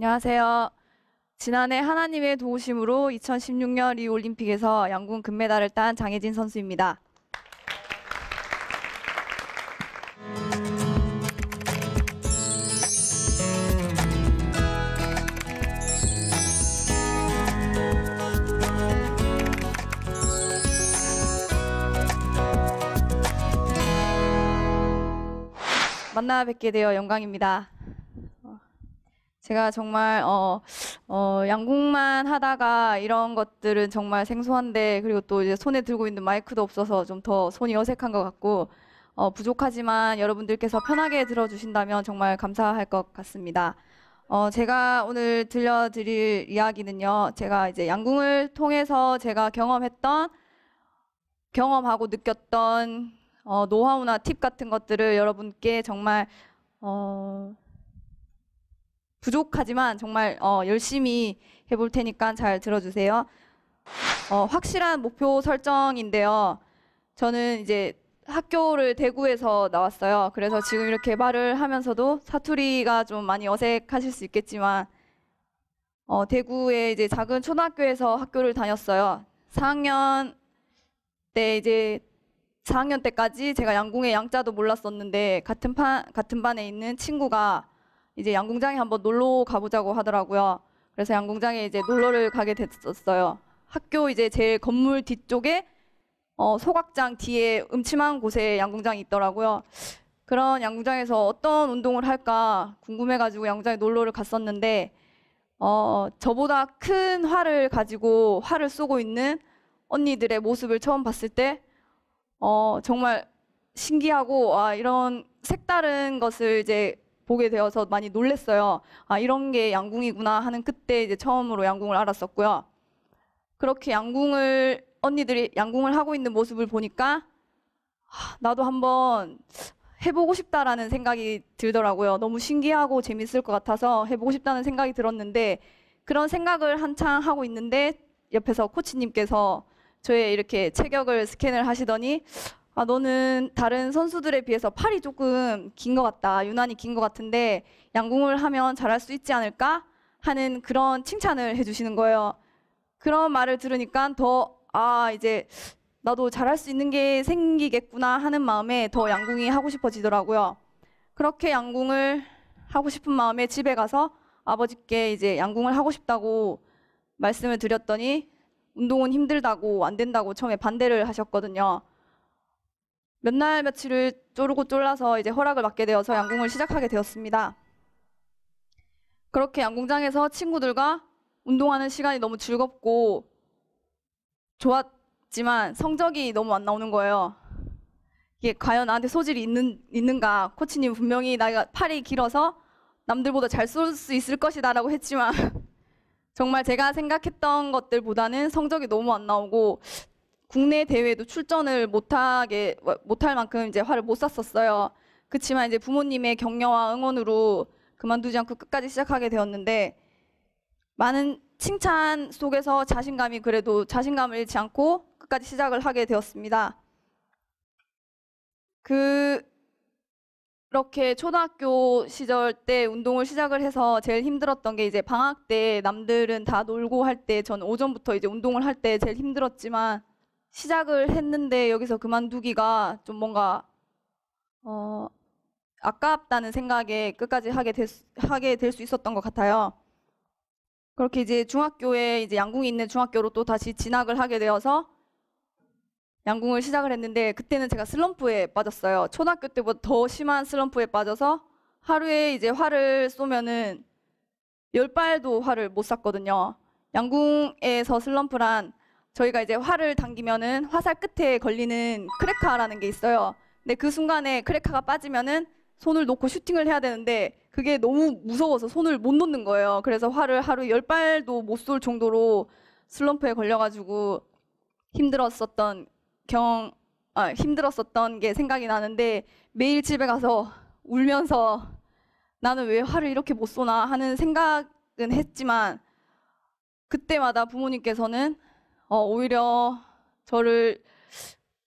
안녕하세요. 지난해 하나님의 도우심으로 2016년 리우올림픽에서 양궁 금메달을 딴 장혜진 선수입니다. 만나 뵙게 되어 영광입니다. 제가 정말 양궁만 하다가 이런 것들은 정말 생소한데, 그리고 또 이제 손에 들고 있는 마이크도 없어서 좀 더 손이 어색한 것 같고 부족하지만 여러분들께서 편하게 들어주신다면 정말 감사할 것 같습니다. 제가 오늘 들려드릴 이야기는요, 제가 이제 양궁을 통해서 제가 경험하고 느꼈던 노하우나 팁 같은 것들을 여러분께 정말 부족하지만 정말 열심히 해볼 테니까 잘 들어주세요. 확실한 목표 설정인데요. 저는 이제 학교를 대구에서 나왔어요. 그래서 지금 이렇게 말을 하면서도 사투리가 좀 많이 어색하실 수 있겠지만 대구의 이제 작은 초등학교에서 학교를 다녔어요. 4학년 때까지 제가 양궁의 양자도 몰랐었는데 같은 반에 있는 친구가 이제 양궁장에 한번 놀러 가보자고 하더라고요. 그래서 양궁장에 이제 놀러를 가게 됐었어요. 학교 이제 제일 건물 뒤쪽에 소각장 뒤에 음침한 곳에 양궁장이 있더라고요. 그런 양궁장에서 어떤 운동을 할까 궁금해가지고 양궁장에 놀러를 갔었는데 저보다 큰 활을 가지고 활을 쏘고 있는 언니들의 모습을 처음 봤을 때 정말 신기하고 이런 색다른 것을 이제 보게 되어서 많이 놀랬어요. 이런 게 양궁이구나 하는 그때 이제 처음으로 양궁을 알았었고요. 그렇게 언니들이 양궁을 하고 있는 모습을 보니까 나도 한번 해보고 싶다라는 생각이 들더라고요. 너무 신기하고 재밌을 것 같아서 해보고 싶다는 생각이 들었는데, 그런 생각을 한창 하고 있는데 옆에서 코치님께서 저의 이렇게 체격을 스캔을 하시더니 너는 다른 선수들에 비해서 팔이 조금 긴 것 같다. 유난히 긴 것 같은데 양궁을 하면 잘할 수 있지 않을까? 하는 그런 칭찬을 해주시는 거예요. 그런 말을 들으니까 더 이제 나도 잘할 수 있는 게 생기겠구나 하는 마음에 더 양궁이 하고 싶어지더라고요. 그렇게 양궁을 하고 싶은 마음에 집에 가서 아버지께 이제 양궁을 하고 싶다고 말씀을 드렸더니 운동은 힘들다고 안 된다고 처음에 반대를 하셨거든요. 몇 날 며칠을 쪼르고 쫄라서 이제 허락을 받게 되어서 양궁을 시작하게 되었습니다. 그렇게 양궁장에서 친구들과 운동하는 시간이 너무 즐겁고 좋았지만 성적이 너무 안 나오는 거예요. 이게 과연 나한테 소질이 있는가? 코치님 분명히 나가 팔이 길어서 남들보다 잘 쏠 수 있을 것이다 라고 했지만 정말 제가 생각했던 것들보다는 성적이 너무 안 나오고 국내 대회도 출전을 못할 만큼 이제 활을 못 쐈었어요. 그렇지만 이제 부모님의 격려와 응원으로 그만두지 않고 끝까지 시작하게 되었는데, 많은 칭찬 속에서 자신감을 잃지 않고 끝까지 시작을 하게 되었습니다. 그렇게 초등학교 시절 때 운동을 시작을 해서 제일 힘들었던 게 이제 방학 때 남들은 다 놀고 할 때 저는 오전부터 이제 운동을 할 때 제일 힘들었지만, 시작을 했는데 여기서 그만두기가 좀 뭔가 아깝다는 생각에 끝까지 하게 될 수 있었던 것 같아요. 그렇게 이제 중학교에 이제 양궁이 있는 중학교로 또 다시 진학을 하게 되어서 양궁을 시작을 했는데, 그때는 제가 슬럼프에 빠졌어요. 초등학교 때보다 더 심한 슬럼프에 빠져서 하루에 이제 활을 쏘면은 10발도 활을 못 쐈거든요. 양궁에서 슬럼프란 저희가 이제 활을 당기면은 화살 끝에 걸리는 크레카라는 게 있어요. 근데 그 순간에 크레카가 빠지면은 손을 놓고 슈팅을 해야 되는데 그게 너무 무서워서 손을 못 놓는 거예요. 그래서 활을 하루 10발도 못 쏠 정도로 슬럼프에 걸려가지고 힘들었었던 게 생각이 나는데, 매일 집에 가서 울면서 나는 왜 활을 이렇게 못 쏘나 하는 생각은 했지만, 그때마다 부모님께서는 오히려 저를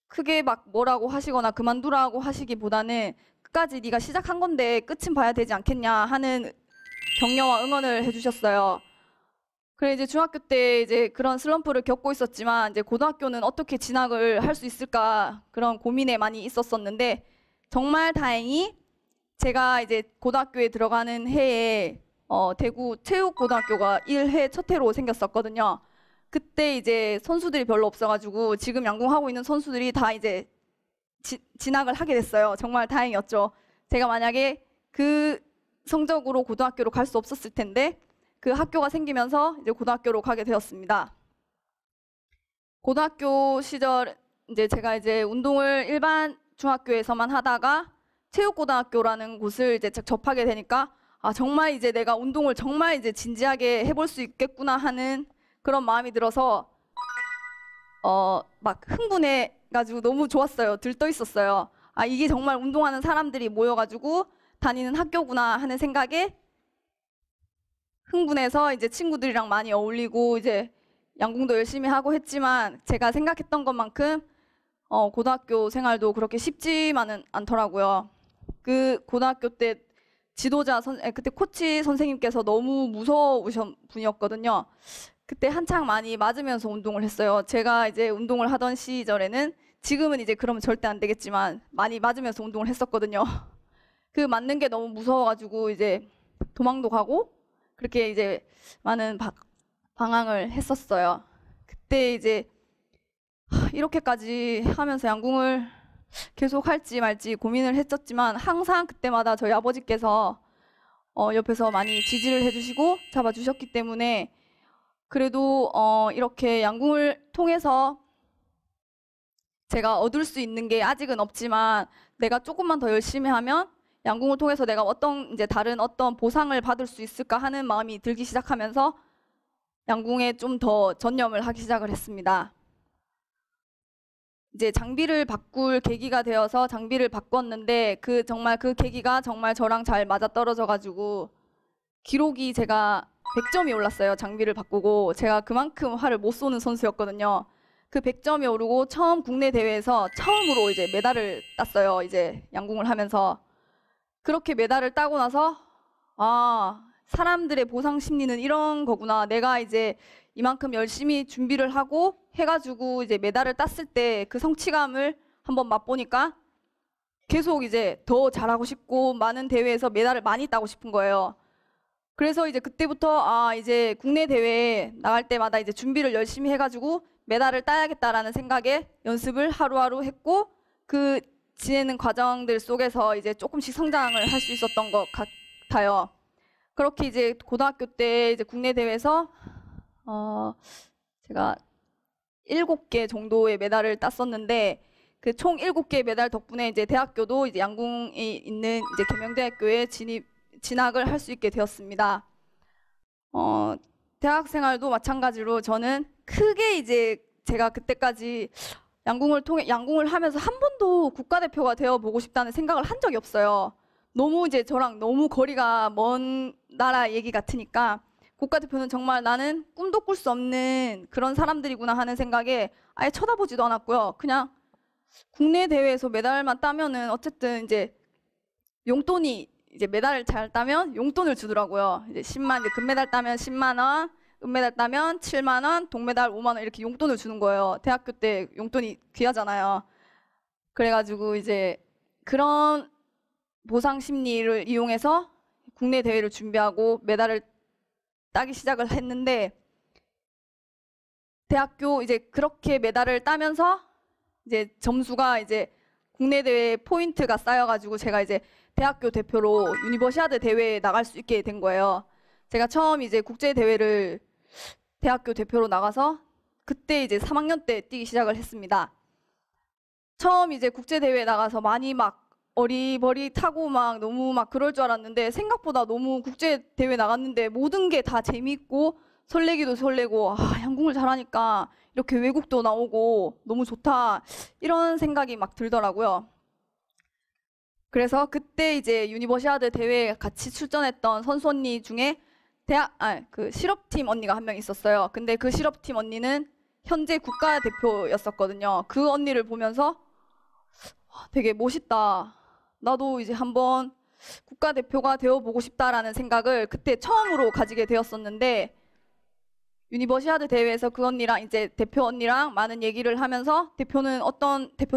크게 막 뭐라고 하시거나 그만두라고 하시기보다는 끝까지 네가 시작한 건데 끝은 봐야 되지 않겠냐 하는 격려와 응원을 해주셨어요. 그래 이제 중학교 때 이제 그런 슬럼프를 겪고 있었지만 이제 고등학교는 어떻게 진학을 할 수 있을까 그런 고민에 많이 있었었는데 정말 다행히 제가 이제 고등학교에 들어가는 해에 대구 체육고등학교가 1회 첫 해로 생겼었거든요. 그때 이제 선수들이 별로 없어가지고 지금 양궁하고 있는 선수들이 다 이제 진학을 하게 됐어요. 정말 다행이었죠. 제가 만약에 그 성적으로 고등학교로 갈 수 없었을 텐데 그 학교가 생기면서 이제 고등학교로 가게 되었습니다. 고등학교 시절 이제 제가 이제 운동을 일반 중학교에서만 하다가 체육고등학교라는 곳을 이제 접하게 되니까 아 정말 이제 내가 운동을 정말 이제 진지하게 해볼 수 있겠구나 하는 그런 마음이 들어서 막 흥분해가지고 너무 좋았어요. 들떠 있었어요. 아 이게 정말 운동하는 사람들이 모여가지고 다니는 학교구나 하는 생각에 흥분해서 이제 친구들이랑 많이 어울리고 이제 양궁도 열심히 하고 했지만 제가 생각했던 것만큼 고등학교 생활도 그렇게 쉽지만은 않더라고요. 그 고등학교 때 지도자 그때 코치 선생님께서 너무 무서우신 분이었거든요. 그때 한창 많이 맞으면서 운동을 했어요. 제가 이제 운동을 하던 시절에는 지금은 이제 그러면 절대 안 되겠지만 많이 맞으면서 운동을 했었거든요. 그 맞는 게 너무 무서워가지고 이제 도망도 가고 그렇게 이제 많은 방황을 했었어요. 그때 이제 이렇게까지 하면서 양궁을 계속 할지 말지 고민을 했었지만 항상 그때마다 저희 아버지께서 옆에서 많이 지지를 해주시고 잡아주셨기 때문에 그래도 이렇게 양궁을 통해서 제가 얻을 수 있는 게 아직은 없지만 내가 조금만 더 열심히 하면 양궁을 통해서 내가 이제 다른 어떤 보상을 받을 수 있을까 하는 마음이 들기 시작하면서 양궁에 좀 더 전념을 하기 시작을 했습니다. 이제 장비를 바꿀 계기가 되어서 장비를 바꿨는데 정말 그 계기가 정말 저랑 잘 맞아 떨어져 가지고 기록이 제가 100점이 올랐어요. 장비를 바꾸고 제가 그만큼 활을 못 쏘는 선수였거든요. 그 100점이 오르고 처음 국내 대회에서 처음으로 이제 메달을 땄어요. 이제 양궁을 하면서 그렇게 메달을 따고 나서 아 사람들의 보상 심리는 이런 거구나. 내가 이제 이만큼 열심히 준비를 하고 해가지고 이제 메달을 땄을 때 그 성취감을 한번 맛보니까 계속 이제 더 잘하고 싶고 많은 대회에서 메달을 많이 따고 싶은 거예요. 그래서 이제 그때부터 아 이제 국내 대회에 나갈 때마다 이제 준비를 열심히 해가지고 메달을 따야겠다라는 생각에 연습을 하루하루 했고 그 지내는 과정들 속에서 이제 조금씩 성장을 할 수 있었던 것 같아요. 그렇게 이제 고등학교 때 이제 국내 대회에서 제가 7개 정도의 메달을 땄었는데 그 총 7개의 메달 덕분에 이제 대학교도 이제 양궁이 있는 이제 계명대학교에 진학을 할 수 있게 되었습니다. 대학 생활도 마찬가지로 저는 크게 이제 제가 그때까지 양궁을 하면서 한 번도 국가대표가 되어 보고 싶다는 생각을 한 적이 없어요. 너무 이제 저랑 너무 거리가 먼 나라 얘기 같으니까 국가대표는 정말 나는 꿈도 꿀 수 없는 그런 사람들이구나 하는 생각에 아예 쳐다보지도 않았고요. 그냥 국내 대회에서 메달만 따면은 어쨌든 이제 용돈이 이제 메달을 잘 따면 용돈을 주더라고요. 이제 10만 이제 금메달 따면 10만 원, 은메달 따면 7만 원, 동메달 5만 원 이렇게 용돈을 주는 거예요. 대학교 때 용돈이 귀하잖아요. 그래가지고 이제 그런 보상 심리를 이용해서 국내 대회를 준비하고 메달을 따기 시작을 했는데 대학교 이제 그렇게 메달을 따면서 이제 점수가 이제 국내 대회 포인트가 쌓여가지고 제가 이제 대학교 대표로 유니버시아드 대회에 나갈 수 있게 된 거예요. 제가 처음 이제 국제 대회를 대학교 대표로 나가서 그때 이제 3학년 때 뛰기 시작을 했습니다. 처음 이제 국제 대회에 나가서 많이 막 어리버리타고 막 너무 막 그럴 줄 알았는데 생각보다 너무 국제 대회 나갔는데 모든 게 다 재밌고 설레기도 설레고 아 양궁을 잘하니까 이렇게 외국도 나오고 너무 좋다 이런 생각이 막 들더라고요. 그래서 그때 이제 유니버시아드 대회에 같이 출전했던 선수 언니 중에 그 실업팀 언니가 한 명 있었어요. 근데 그 실업팀 언니는 현재 국가대표였었거든요. 그 언니를 보면서 되게 멋있다. 나도 이제 한번 국가대표가 되어보고 싶다라는 생각을 그때 처음으로 가지게 되었었는데, 유니버시아드 대회에서 그 언니랑 이제 대표 언니랑 많은 얘기를 하면서 대표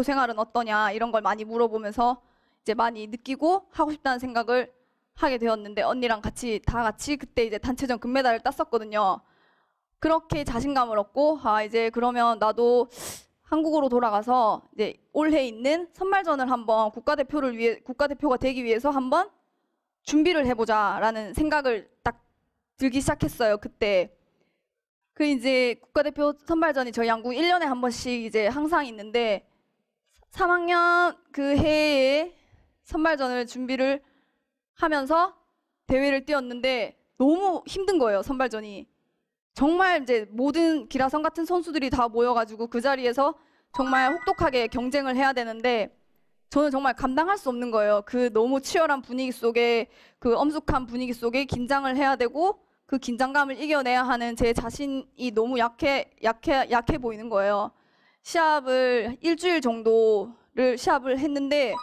생활은 어떠냐 이런 걸 많이 물어보면서 이제 많이 느끼고 하고 싶다는 생각을 하게 되었는데, 언니랑 다 같이 그때 이제 단체전 금메달을 땄었거든요. 그렇게 자신감을 얻고 이제 그러면 나도 한국으로 돌아가서 이제 올해 있는 선발전을 한번 국가대표가 되기 위해서 한번 준비를 해보자라는 생각을 딱 들기 시작했어요. 그때. 그 이제 국가대표 선발전이 저희 양궁 1년에 한 번씩 이제 항상 있는데, 3학년 그 해에 선발전을 준비를 하면서 대회를 뛰었는데 너무 힘든 거예요, 선발전이. 정말 이제 모든 기라성 같은 선수들이 다 모여가지고 그 자리에서 정말 혹독하게 경쟁을 해야 되는데, 저는 정말 감당할 수 없는 거예요. 그 너무 치열한 분위기 속에, 그 엄숙한 분위기 속에 긴장을 해야 되고, 그 긴장감을 이겨내야 하는 제 자신이 너무 약해 보이는 거예요. 시합을 일주일 정도를 시합을 했는데,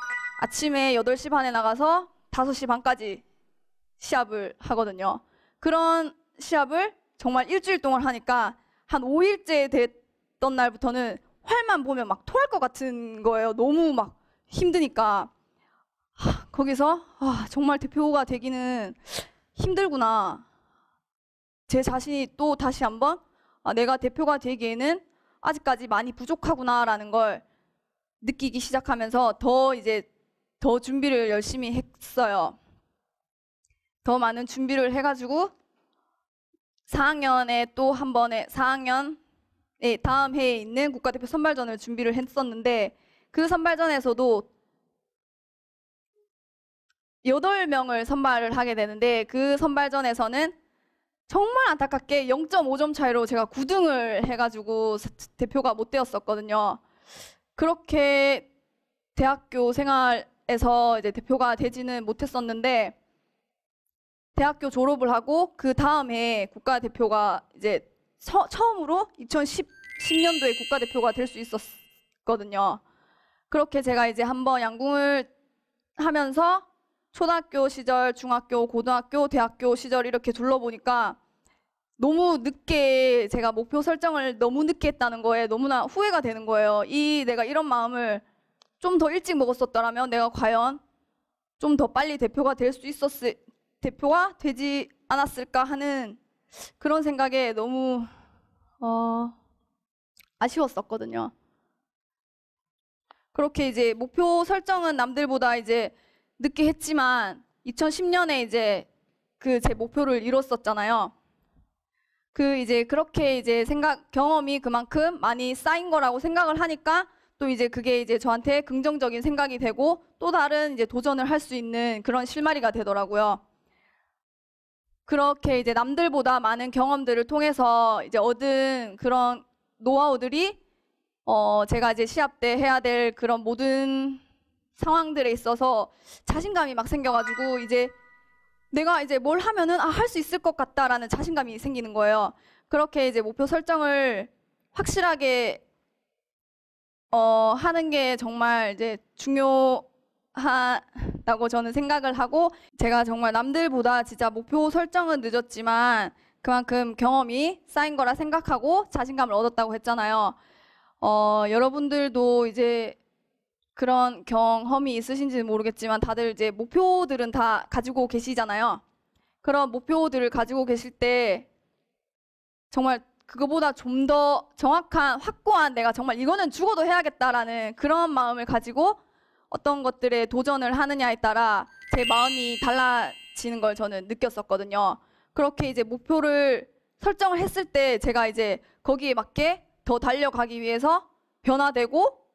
아침에 8시 반에 나가서 5시 반까지 시합을 하거든요. 그런 시합을 정말 일주일 동안 하니까 한 5일째 됐던 날부터는 활만 보면 막 토할 것 같은 거예요. 너무 막 힘드니까. 거기서 정말 대표가 되기는 힘들구나. 제 자신이 또 다시 한번 내가 대표가 되기에는 아직까지 많이 부족하구나라는 걸 느끼기 시작하면서 더 준비를 열심히 했어요. 더 많은 준비를 해가지고 4학년에 또 한 번에 4학년 다음 해에 있는 국가대표 선발전을 준비를 했었는데, 그 선발전에서도 8명을 선발을 하게 되는데, 그 선발전에서는 정말 안타깝게 0.5점 차이로 제가 9등을 해가지고 대표가 못 되었었거든요. 그렇게 대학교 생활에서 이제 대표가 되지는 못했었는데, 대학교 졸업을 하고 그 다음 해 국가대표가 이제 처음으로 2010년도에 국가대표가 될 수 있었거든요. 그렇게 제가 이제 한번 양궁을 하면서 초등학교 시절, 중학교, 고등학교, 대학교 시절 이렇게 둘러보니까 너무 늦게 제가 목표 설정을 너무 늦게 했다는 거에 너무나 후회가 되는 거예요. 내가 이런 마음을 좀 더 일찍 먹었었더라면 내가 과연 좀 더 빨리 대표가 되지 않았을까 하는 그런 생각에 너무 아쉬웠었거든요. 그렇게 이제 목표 설정은 남들보다 이제 늦게 했지만 2010년에 이제 제 목표를 이뤘었잖아요. 그렇게 이제 경험이 그만큼 많이 쌓인 거라고 생각을 하니까 또 이제 그게 이제 저한테 긍정적인 생각이 되고 또 다른 이제 도전을 할 수 있는 그런 실마리가 되더라고요. 그렇게 이제 남들보다 많은 경험들을 통해서 이제 얻은 그런 노하우들이 제가 이제 시합 때 해야 될 그런 모든 상황들에 있어서 자신감이 막 생겨가지고 이제 내가 이제 뭘 하면은 할 수 있을 것 같다라는 자신감이 생기는 거예요. 그렇게 이제 목표 설정을 확실하게 하는 게 정말 이제 중요하다고 저는 생각을 하고, 제가 정말 남들보다 진짜 목표 설정은 늦었지만 그만큼 경험이 쌓인 거라 생각하고 자신감을 얻었다고 했잖아요. 여러분들도 이제 그런 경험이 있으신지는 모르겠지만 다들 이제 목표들은 다 가지고 계시잖아요. 그런 목표들을 가지고 계실 때 정말 그거보다 좀 더 정확한 확고한 내가 정말 이거는 죽어도 해야겠다라는 그런 마음을 가지고 어떤 것들에 도전을 하느냐에 따라 제 마음이 달라지는 걸 저는 느꼈었거든요. 그렇게 이제 목표를 설정을 했을 때 제가 이제 거기에 맞게 더 달려가기 위해서 변화되고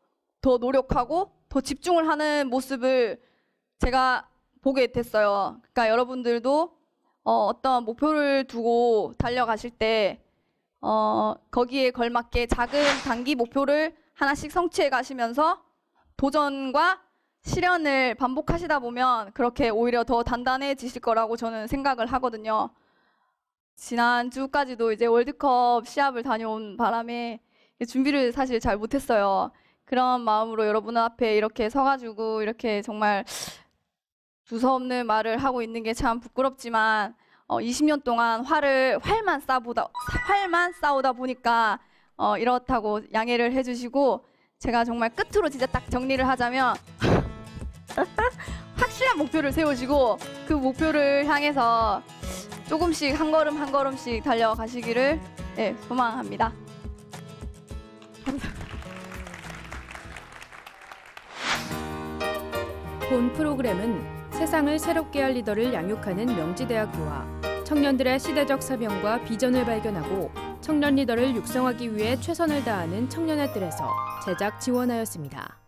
더 노력하고 더 집중을 하는 모습을 제가 보게 됐어요. 그러니까 여러분들도 어떤 목표를 두고 달려가실 때 거기에 걸맞게 작은 단기 목표를 하나씩 성취해 가시면서 도전과 실현을 반복하시다 보면 그렇게 오히려 더 단단해지실 거라고 저는 생각을 하거든요. 지난주까지도 이제 월드컵 시합을 다녀온 바람에 준비를 사실 잘 못했어요. 그런 마음으로 여러분 앞에 이렇게 서가지고 이렇게 정말 두서없는 말을 하고 있는 게 참 부끄럽지만 20년 동안 활만 쌓아오다 보니까 이렇다고 양해를 해주시고, 제가 정말 끝으로 진짜 딱 정리를 하자면 확실한 목표를 세우시고 그 목표를 향해서 조금씩 한 걸음 한 걸음씩 달려가시기를 소망합니다. 본 프로그램은 세상을 새롭게 할 리더를 양육하는 명지대학교와 청년들의 시대적 사명과 비전을 발견하고 청년 리더를 육성하기 위해 최선을 다하는 청년의 뜰에서 제작 지원하였습니다.